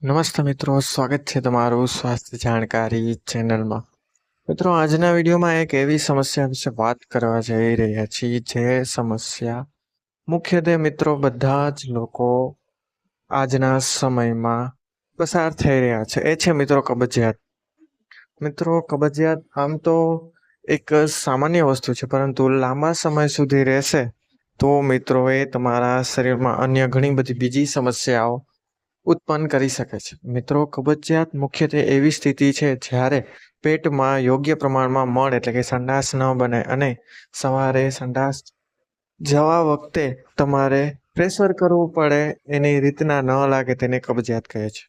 નમસ્તે મિત્રો, સ્વાગત છે તમારું સ્વાસ્થ્ય જાણકારી ચેનલમાં. મિત્રો, આજના વિડીયોમાં એક એવી સમસ્યા વિશે વાત કરવા જઈ રહ્યા છીએ જે સમસ્યા મુખ્યત્વે મિત્રો બધા જ લોકો આજના સમયમાં પસાર થઈ રહ્યા છે. એ છે મિત્રો કબજિયાત. મિત્રો, કબજિયાત આમ તો એક સામાન્ય વસ્તુ છે, પરંતુ લાંબા સમય સુધી રહેશે તો મિત્રો એ તમારા શરીરમાં અન્ય ઘણી બધી બીજી સમસ્યાઓ ઉત્પન્ન કરી શકે છે. મિત્રો, કબજિયાત મુખ્યત્વે એવી સ્થિતિ છે જ્યારે પેટમાં યોગ્ય પ્રમાણમાં મળ એટલે કે સંડાસ ન બને અને સવારે સંડાસ જવા વખતે તમારે પ્રેશર કરવું પડે, એની રીતના ન લાગે, તેને કબજિયાત કહે છે.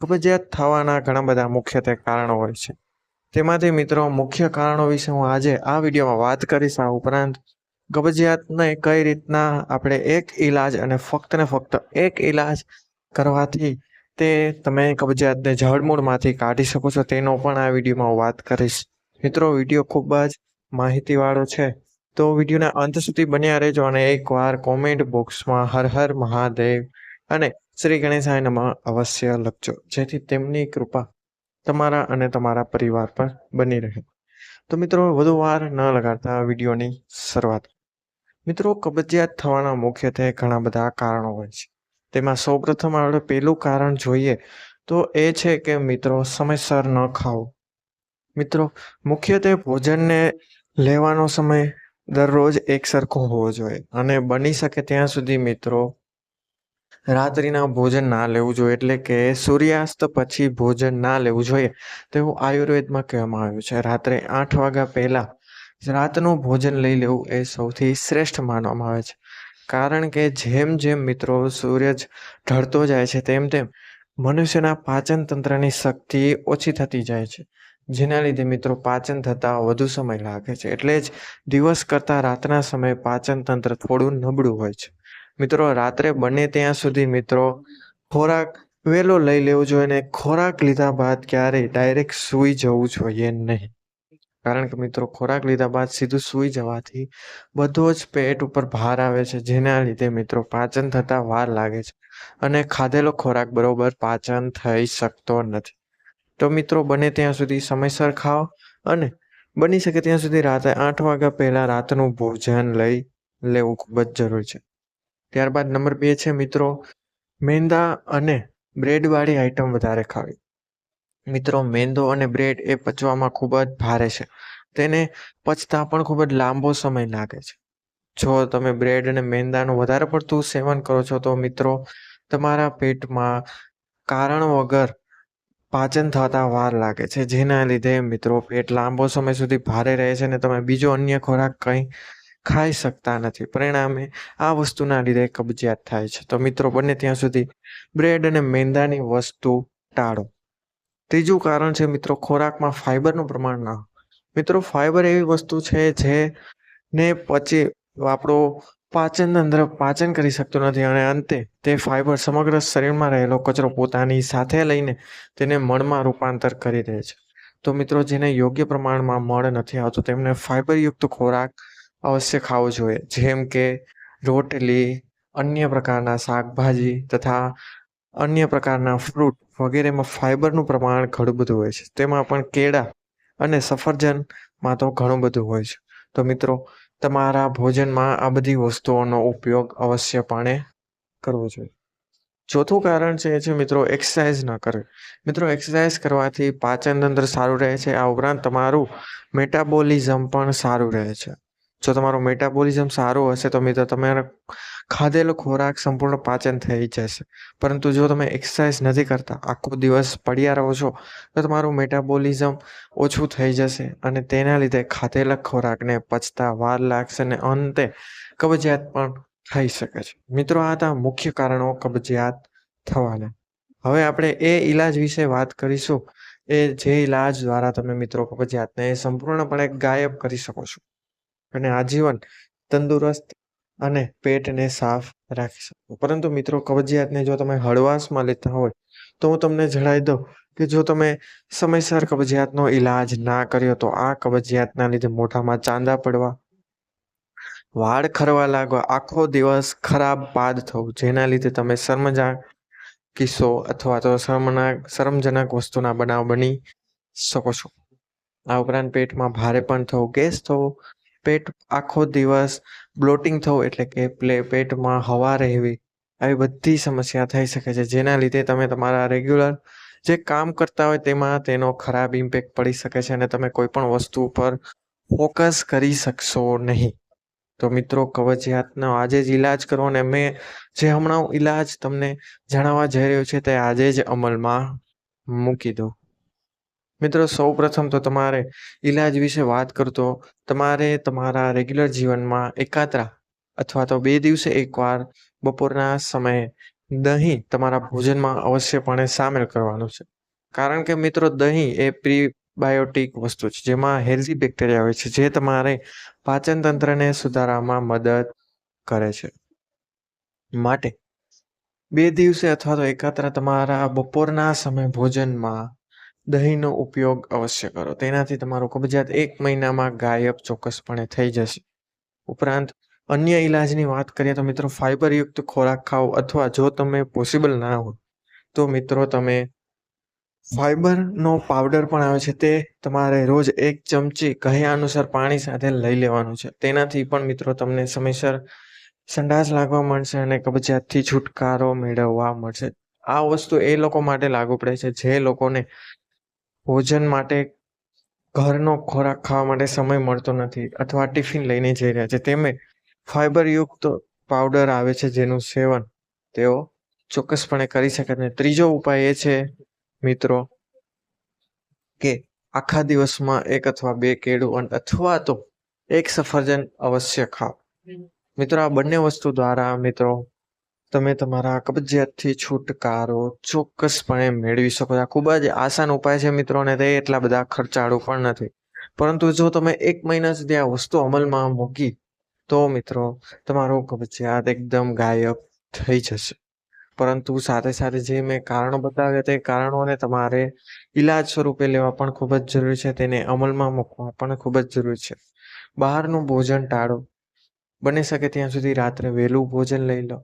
કબજિયાત થવાના ઘણા બધા મુખ્યત્વે કારણો હોય છે. તેમાંથી મિત્રો મુખ્ય કારણો વિશે હું આજે આ વિડીયોમાં વાત કરીશ. આ ઉપરાંત કબજિયાતને કઈ રીતના આપણે એક ઈલાજ અને ફક્ત ને ફક્ત એક ઈલાજ કરવાથી તે તમે કબજિયાતને જડમૂળમાંથી કાઢી શકો છો, તેનો પણ આ વિડીયોમાં વાત કરીશ. મિત્રો, વિડીયો ખૂબ જ માહિતીવાળો છે, તો વિડીયોના અંત સુધી બન્યા રહેજો અને એકવાર કોમેન્ટ બોક્સમાં હર હર મહાદેવ અને શ્રી ગણેશાય નમઃ અવશ્ય લખજો, જેથી તેમની કૃપા તમારા અને તમારા પરિવાર પર બની રહે. તો મિત્રો, વધુ વાર ન લગાડતા વિડીયોની શરૂઆત. મિત્રો, કબજિયાત થવાના મુખ્યત્વે ઘણા બધા કારણો હોય છે. તેમાં સૌપ્રથમ આપણે પહેલું કારણ જોઈએ તો એ છે કે મિત્રો સમયસર ન ખાવું. મિત્રો, મુખ્યત્વે ભોજનને લેવાનો સમય દરરોજ એક સરખો હોવો જોઈએ અને બની શકે ત્યાં સુધી મિત્રો રાત્રિના ભોજન ના લેવું જોઈએ, એટલે કે સૂર્યાસ્ત પછી ભોજન ના લેવું જોઈએ તેવું આયુર્વેદમાં કહેવામાં આવ્યું છે. રાત્રે 8 વાગ્યા પહેલા રાતનું ભોજન લઈ લેવું એ સૌથી શ્રેષ્ઠ માનવામાં આવે છે. કારણ કે જેમ જેમ મિત્રો સૂરજ ઢળતો જાય છે તેમ તેમ મનુષ્યના પાચન તંત્રની શક્તિ ઓછી થતી જાય છે, જેના લીધે મિત્રો પાચન થતાં વધુ સમય લાગે છે. એટલે જ દિવસ કરતાં રાતના સમયે પાચન તંત્ર થોડું નબળું હોય છે. મિત્રો, રાત્રે બને ત્યાં સુધી મિત્રો ખોરાક વહેલો લઈ લેવો જોઈએ અને ખોરાક લીધા બાદ ક્યારેય ડાયરેક્ટ સૂઈ જવું જોઈએ નહીં. કારણ કે મિત્રો ખોરાક લીધા બાદ સીધું સૂઈ જવાથી બધો જ પેટ ઉપર ભાર આવે છે, જેના લીધે મિત્રો પાચન થતાં વાર લાગે છે અને ખાધેલો ખોરાક બરોબર પાચન થઈ શકતો નથી. તો મિત્રો, બને ત્યાં સુધી સમયસર ખાઓ અને બની શકે ત્યાં સુધી રાતે 8 વાગ્યા પહેલા રાતનું ભોજન લઈ લેવું ખૂબ જ જરૂરી છે. ત્યારબાદ નંબર 2 છે મિત્રો મેંદા અને બ્રેડવાળી આઈટમ વધારે ખાવી. મિત્રો, મેંદો અને બ્રેડ એ પચવામાં ખૂબ જ ભારે છે. તેને પચતા પણ ખૂબ જ લાંબો સમય લાગે છે. જો તમે બ્રેડ અને મેંદાનું વધારે પડતું સેવન કરો છો તો મિત્રો તમારા પેટમાં કારણ વગર પાચન થતા વાર લાગે છે, જેના લીધે મિત્રો પેટ લાંબો સમય સુધી ભારે રહે છે અને તમે બીજો અન્ય ખોરાક કંઈ ખાઈ શકતા નથી. પરિણામે આ વસ્તુના લીધે કબજિયાત થાય છે. તો મિત્રો, બને ત્યાં સુધી બ્રેડ અને મેંદાની વસ્તુ ટાળો. ત્રીજું કારણ છે મિત્રો ખોરાકમાં ફાઈબરનું પ્રમાણ ના. મિત્રો, ફાઈબર એવી વસ્તુ છે જે ને પછી આપણો પાચન તંત્ર પાચન કરી શકતું નથી અને અંતે તે ફાઈબર સમગ્ર શરીરમાં રહેલો કચરો પોતાની સાથે લઈને તેને મળમાં રૂપાંતર કરી દે છે. તો મિત્રો, જેને યોગ્ય પ્રમાણમાં મળ નથી આવતું તેમને ફાઈબરયુક્ત ખોરાક અવશ્ય ખાવો જોઈએ, જેમ કે રોટલી, અન્ય પ્રકારના શાકભાજી તથા અન્ય પ્રકારના ફ્રૂટ વગેરેમાં ફાઈબરનું પ્રમાણ ઘણું બધું હોય છે. તેમાં પણ કેળા અને સફરજનમાં તો ઘણું બધું હોય છે. તો મિત્રો, તમારા ભોજનમાં આ બધી વસ્તુઓનો ઉપયોગ અવશ્યપણે કરવો જોઈએ. ચોથું કારણ છે એ છે મિત્રો એક્સરસાઇઝ ન કરવી. મિત્રો, એક્સરસાઇઝ કરવાથી પાચન તંત્ર સારું રહે છે. આ ઉપરાંત તમારું મેટાબોલિઝમ પણ સારું રહે છે. જો તમારું મેટાબોલિઝમ સારું હશે તો મિત્રો તમારો ખાધેલો ખોરાક સંપૂર્ણ પાચન થઈ જશે. પરંતુ જો તમે એક્સરસાઇઝ નથી કરતા, આખો દિવસ પડ્યા રહો છો, તો તમારું મેટાબોલિઝમ ઓછું થઈ જશે અને તેના લીધે ખાધેલા ખોરાકને પચતા વાર લાગશે અને અંતે કબજિયાત પણ થઈ શકે છે. મિત્રો, આ હતા મુખ્ય કારણો કબજિયાત થવાના. હવે આપણે એ ઈલાજ વિશે વાત કરીશું, એ જે ઈલાજ દ્વારા તમે મિત્રો કબજિયાતને સંપૂર્ણપણે ગાયબ કરી શકો છો અને આજીવન તંદુરસ્ત અને પેટને સાફ રાખી શકો. પરંતુ મિત્રો, કબજિયાતને જો તમે હળવાશમાં લેતા હોય તો હું તમને જણાવી દઉં કે જો તમે સમયસર કબજિયાતનો ઈલાજ ના કર્યો તો આ કબજિયાતના લીધે મોઢામાં ચાંદા પડવા, વાળ ખરવા લાગવા, આખો દિવસ ખરાબ બાદ થવું, જેના લીધે તમે શરમજાળ કિસ્સો અથવા તો શરમજનક વસ્તુના બનાવ બની શકો છો. આ ઉપરાંત પેટમાં ભારેપણ થવું, ગેસ થવો, પેટ આખો દિવસ બ્લોટિંગ થવું એટલે કે પેટમાં હવા રહેવી, આવી બધી સમસ્યા થઈ શકે છે, જેના લીધે તમે તમારા રેગ્યુલર જે કામ કરતા હોય તેમાં તેનો ખરાબ ઇમ્પેક્ટ પડી શકે છે અને તમે કોઈ પણ વસ્તુ પર ફોકસ કરી શકશો નહીં. તો મિત્રો, કબજિયાતનો આજે જ ઈલાજ કરો અને મેં જે હમણાં ઈલાજ તમને જણાવવા જઈ રહ્યો છે તે આજે જ અમલમાં મૂકી દો. મિત્રો, સૌપ્રથમ તો તમારે ઈલાજ વિશે વાત કરતો તમારે તમારા રેગ્યુલર જીવનમાં એકાત્રા અથવા તો 2 દિવસે એકવાર બપોરના સમયે દહીં તમારા ભોજનમાં અવશ્યપણે સામેલ કરવાનું છે. કારણ કે મિત્રો, દહીં એ પ્રીબાયોટિક વસ્તુ છે, જેમાં હેલ્ધી બેક્ટેરિયા હોય છે, જે તમારે પાચન તંત્રને સુધારવામાં મદદ કરે છે. માટે 2 દિવસે અથવા તો એકાત્રા તમારા બપોરના સમય ભોજનમાં દહીંનો ઉપયોગ અવશ્ય કરો. તેનાથી તમારું કબજિયાત 1 મહિનામાં ગાયબ ચોક્કસપણે થઈ જશે. ઉપરાંત અન્ય ઈલાજની વાત કરીએ તો મિત્રો, ફાઈબરયુક્ત ખોરાક ખાઓ અથવા જો તમે પોસિબલ ના હોય તો મિત્રો તમે ફાઈબરનો પાવડર પણ આવે છે, તે તમારે રોજ 1 ચમચી કહ્યા અનુસાર પાણી સાથે લઈ લેવાનું છે. તેનાથી પણ મિત્રો તમને સમયસર સંડાસ લાગવા મળશે અને કબજિયાતથી છુટકારો મેળવવા મળશે. આ વસ્તુ એ લોકો માટે લાગુ પડે છે જે લોકોને ભોજન માટે ઘરનો ખોરાક ખાવા માટે સમય મળતો નથી અથવા ટિફિન લઈને જઈ રહ્યા છે. તેમે ફાઈબરયુક્ત પાવડર આવે છે જેનું સેવન તેઓ ચોક્કસપણે કરી શકે. અને ત્રીજો ઉપાય એ છે મિત્રો કે આખા દિવસમાં 1 અથવા 2 કેળું અથવા તો 1 સફરજન અવશ્ય ખાઓ. મિત્રો, આ બંને વસ્તુ દ્વારા મિત્રો તમે તમારા કબજિયાતથી છુટકારો ચોક્કસપણે મેળવી શકો છો. આ ખૂબ જ આસાન ઉપાય છે મિત્રો, અને તે એટલા બધા ખર્ચાળુ પણ નથી. પરંતુ જો તમે 1 મહિના સુધી આ વસ્તુ અમલમાં મૂકી તો મિત્રો તમારું કબજિયાત એકદમ ગાયબ થઈ જશે. પરંતુ સાથે સાથે જે મેં કારણો બતાવ્યા તે કારણોને તમારે ઈલાજ સ્વરૂપે લેવા પણ ખૂબ જ જરૂરી છે. તેને અમલમાં મૂકવા પણ ખૂબ જ જરૂરી છે. બહારનું ભોજન ટાળો. બની શકે ત્યાં સુધી રાત્રે વહેલું ભોજન લઈ લો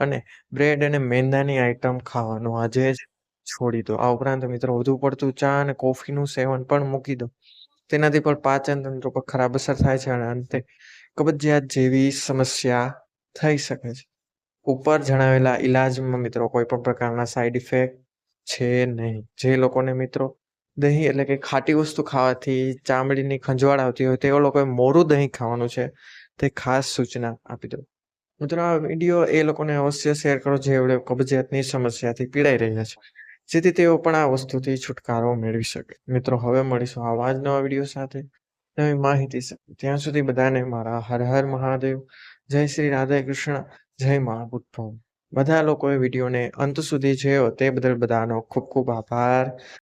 અને બ્રેડ અને મેંદાની આઈટમ ખાવાનું આજે જ છોડી દો. આ ઉપરાંત મિત્રો વધુ પડતું ચા અને કોફીનું સેવન પણ મૂકી દો. તેનાથી પણ પાચન તંત્ર પર ખરાબ અસર થાય છે અને અંતે કબજિયાત જેવી સમસ્યા થઈ શકે છે. ઉપર જણાવેલા ઈલાજમાં મિત્રો કોઈ પણ પ્રકારના સાઈડ ઇફેક્ટ છે નહીં. જે લોકોને મિત્રો દહીં એટલે કે ખાટી વસ્તુ ખાવાથી ચામડીની ખંજવાળ આવતી હોય તેઓ લોકોએ મોરું દહીં ખાવાનું છે, તે ખાસ સૂચના આપી દો. મિત્રો, આ વિડીયો એ લોકોને અવશ્ય શેર કરો જે કબજિયાતની સમસ્યાથી પીડાઈ રહ્યા છે, જેથી તેઓ પણ આ વસ્તુથી છુટકારો મેળવી શકે. મિત્રો, હવે મળીશું આવા જ નવા વિડીયો સાથે, નવી માહિતી સાથે. ત્યાં સુધી બધાને મારા હર હર મહાદેવ, જય શ્રી રાધે કૃષ્ણ, જય મા બુદ્ધ. બધા લોકોએ વિડીયોને અંત સુધી જોયો તે બદલ બધાનો ખૂબ ખૂબ આભાર.